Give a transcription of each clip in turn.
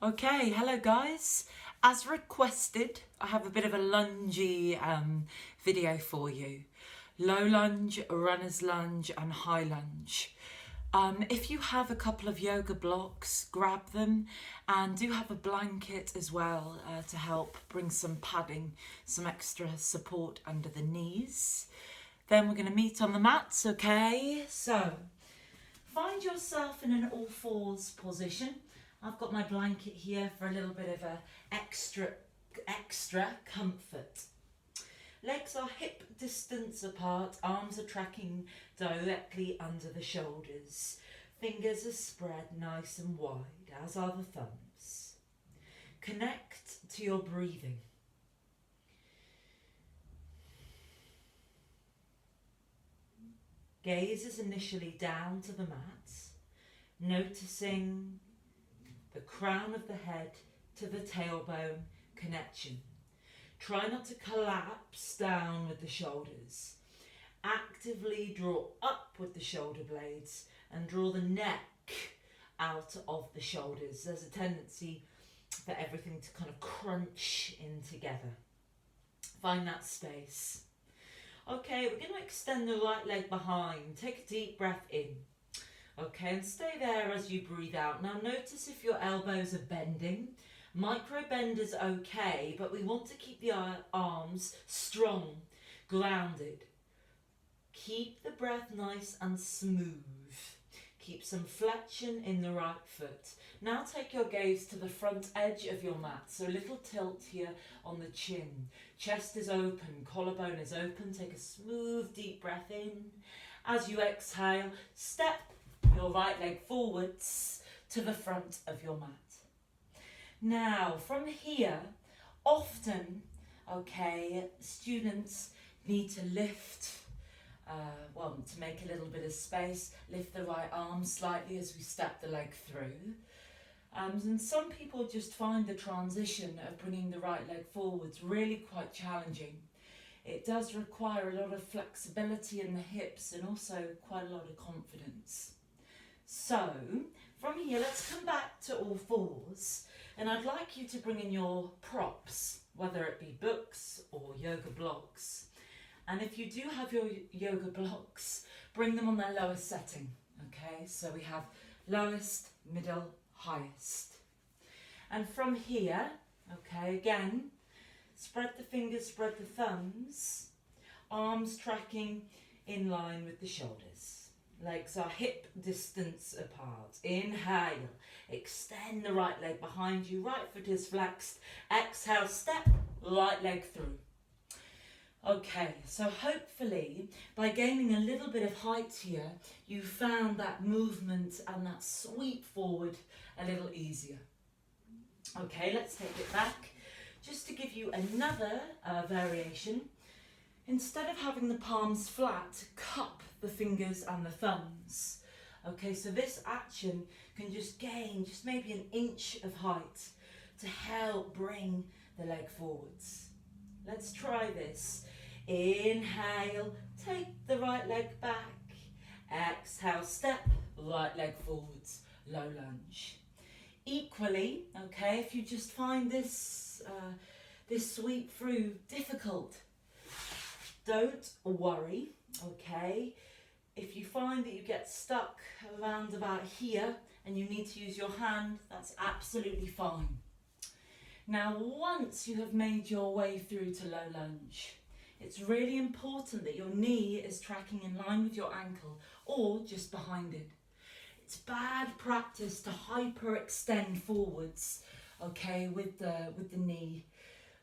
Okay, hello guys. As requested, I have a bit of a lungey video for you. Low lunge, runner's lunge and high lunge. If you have a couple of yoga blocks, grab them, and do have a blanket as well to help bring some padding, some extra support under the knees. Then we're going to meet on the mats, okay? So, find yourself in an all fours position. I've got my blanket here for a little bit of a extra comfort. Legs are hip distance apart, arms are tracking directly under the shoulders. Fingers are spread nice and wide, as are the thumbs. Connect to your breathing. Gaze is initially down to the mat, noticing the crown of the head to the tailbone connection. Try not to collapse down with the shoulders. Actively draw up with the shoulder blades and draw the neck out of the shoulders. There's a tendency for everything to kind of crunch in together. Find that space. Okay, we're going to extend the right leg behind. Take a deep breath in. Okay, and stay there as you breathe out. Now notice if your elbows are bending. Micro bend is okay, but we want to keep the arms strong, grounded. Keep the breath nice and smooth. Keep some flexion in the right foot. Now take your gaze to the front edge of your mat. So a little tilt here on the chin. Chest is open, collarbone is open. Take a smooth, deep breath in. As you exhale, step your right leg forwards to the front of your mat. Now, from here, often, students need to lift, to make a little bit of space, lift the right arm slightly as we step the leg through. And some people just find the transition of bringing the right leg forwards really quite challenging. It does require a lot of flexibility in the hips and also quite a lot of confidence. So, from here, let's come back to all fours, and I'd like you to bring in your props, whether it be books or yoga blocks. And if you do have your yoga blocks, bring them on their lowest setting, okay? So we have lowest, middle, highest. And from here, okay, again, spread the fingers, spread the thumbs, arms tracking in line with the shoulders. Legs are hip distance apart. Inhale, extend the right leg behind you, right foot is flexed. Exhale, step right leg through. Okay, so hopefully by gaining a little bit of height here, you found that movement and that sweep forward a little easier. Okay, let's take it back. Just to give you another variation, instead of having the palms flat, cup the fingers and the thumbs. Okay, so this action can just gain just maybe an inch of height to help bring the leg forwards. Let's try this. Inhale, take the right leg back. Exhale, step, right leg forwards, low lunge. Equally, okay, if you just find this sweep through difficult, don't worry, okay? If you find that you get stuck around about here and you need to use your hand, that's absolutely fine. Now, once you have made your way through to low lunge, it's really important that your knee is tracking in line with your ankle or just behind it. It's bad practice to hyperextend forwards, okay, with the knee,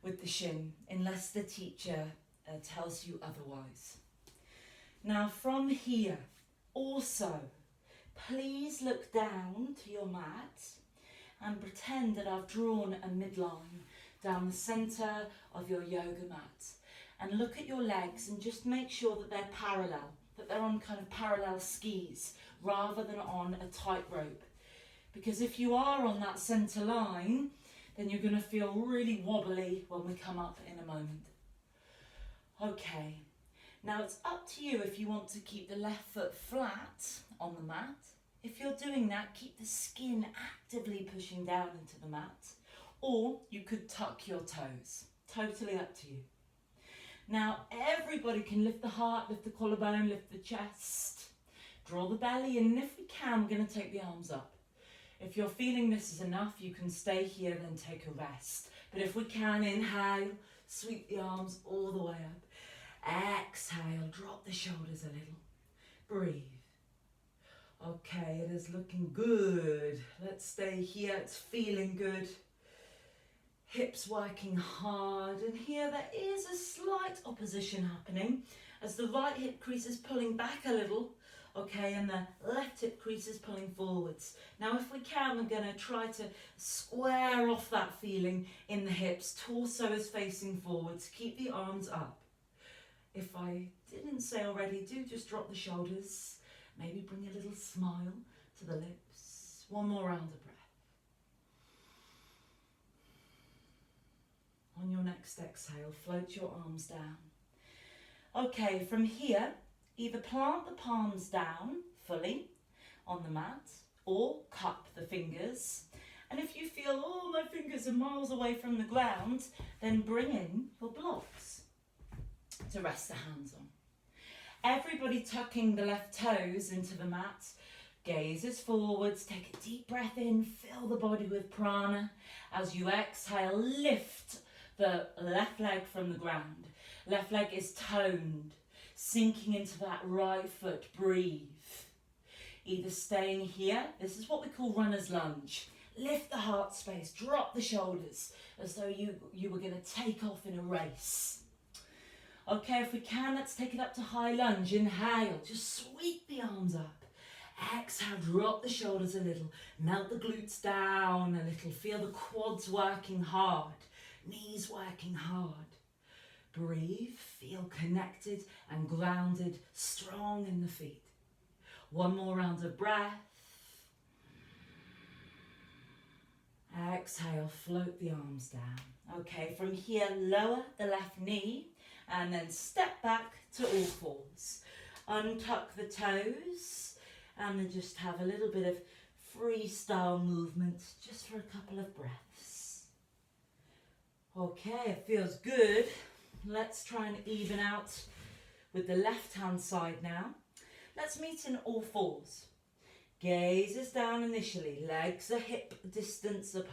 with the shin, unless the teacher tells you otherwise. Now from here, also, please look down to your mat and pretend that I've drawn a midline down the centre of your yoga mat. And look at your legs and just make sure that they're parallel, that they're on kind of parallel skis rather than on a tightrope. Because if you are on that centre line, then you're going to feel really wobbly when we come up in a moment. Okay, now it's up to you if you want to keep the left foot flat on the mat If you're doing that, keep the skin actively pushing down into the mat, or you could tuck your toes. Totally up to you. Now, everybody can lift the heart, lift the collarbone, lift the chest, draw the belly in, and if we can, we're going to take the arms up. If you're feeling this is enough, you can stay here, then take a rest. But if we can, inhale, sweep the arms all the way up. Exhale, drop the shoulders a little. Breathe. Okay, it is looking good. Let's stay here, it's feeling good. Hips working hard, and here there is a slight opposition happening as the right hip crease is pulling back a little, okay, and the left hip crease is pulling forwards. Now if we can, we're going to try to square off that feeling in the hips. Torso is facing forwards. Keep the arms up. If I didn't say already, do just drop the shoulders. Maybe bring a little smile to the lips. One more round of breath. On your next exhale, float your arms down. Okay, from here, either plant the palms down fully on the mat or cup the fingers. And if you feel, oh, my fingers are miles away from the ground, then bring in your blocks to rest the hands on. Everybody tucking the left toes into the mat. Gazes forwards, take a deep breath in, fill the body with prana. As you exhale, lift the left leg from the ground. Left leg is toned, sinking into that right foot. Breathe. Either staying here, this is what we call runner's lunge. Lift the heart space, drop the shoulders as though you were going to take off in a race. Okay, if we can, let's take it up to high lunge. Inhale, just sweep the arms up. Exhale, drop the shoulders a little. Melt the glutes down a little. Feel the quads working hard. Knees working hard. Breathe, feel connected and grounded, strong in the feet. One more round of breath. Exhale, float the arms down. Okay, from here, lower the left knee and then step back to all fours. Untuck the toes and then just have a little bit of freestyle movement just for a couple of breaths. Okay, it feels good. Let's try and even out with the left hand side now. Let's meet in all fours. Gazes down initially, legs a hip distance apart.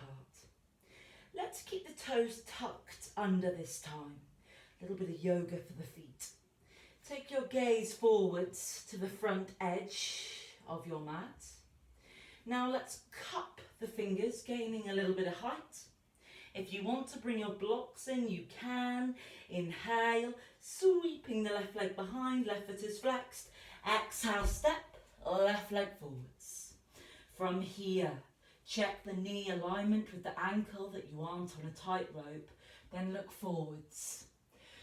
Let's keep the toes tucked under this time. A little bit of yoga for the feet. Take your gaze forwards to the front edge of your mat. Now let's cup the fingers, gaining a little bit of height. If you want to bring your blocks in, you can. Inhale, sweeping the left leg behind, left foot is flexed. Exhale, step, left leg forwards. From here, check the knee alignment with the ankle that you aren't on a tightrope. Then look forwards.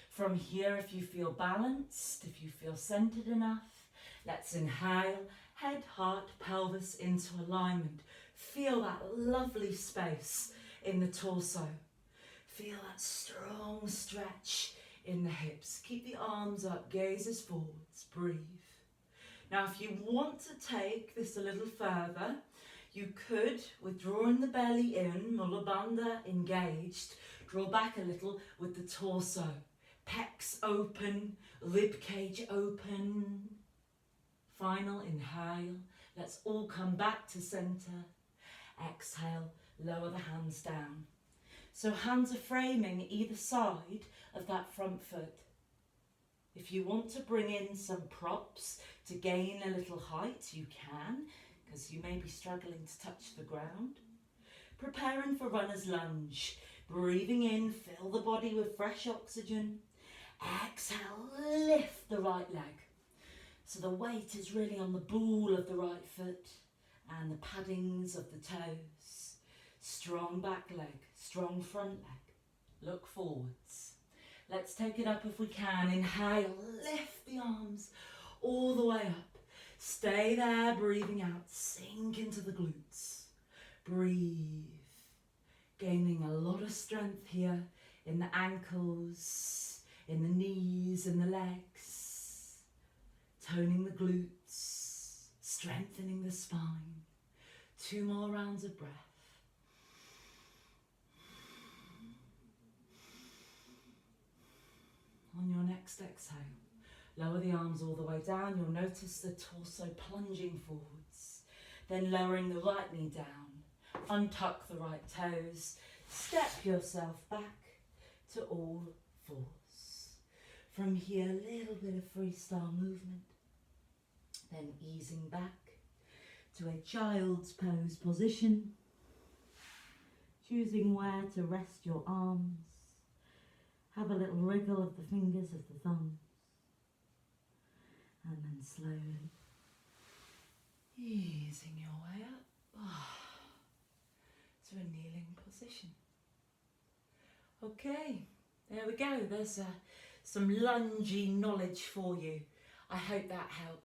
From here, if you feel balanced, if you feel centered enough, let's inhale, head, heart, pelvis into alignment. Feel that lovely space in the torso. Feel that strong stretch in the hips. Keep the arms up, gazes forwards, breathe. Now if you want to take this a little further, you could, withdrawing the belly in, Mula Bandha engaged, draw back a little with the torso. Pecs open, rib cage open. Final inhale. Let's all come back to center. Exhale, lower the hands down. So hands are framing either side of that front foot. If you want to bring in some props to gain a little height, you can, because you may be struggling to touch the ground. Preparing for runner's lunge. Breathing in, fill the body with fresh oxygen. Exhale, lift the right leg. So the weight is really on the ball of the right foot and the paddings of the toes. Strong back leg, strong front leg. Look forwards. Let's take it up if we can. Inhale, lift the arms all the way up. Stay there, breathing out. Sink into the glutes. Breathe. Gaining a lot of strength here in the ankles, in the knees and the legs. Toning the glutes. strengthening the spine. 2 more rounds of breath. On your next exhale, lower the arms all the way down. You'll notice the torso plunging forwards, then lowering the right knee down. Untuck the right toes. Step yourself back to all fours. From here, a little bit of freestyle movement. Then easing back to a child's pose position. Choosing where to rest your arms. Have a little wriggle of the fingers of the thumbs. And then slowly easing your way up to a kneeling position. Okay, there we go. There's some lungey knowledge for you. I hope that helped.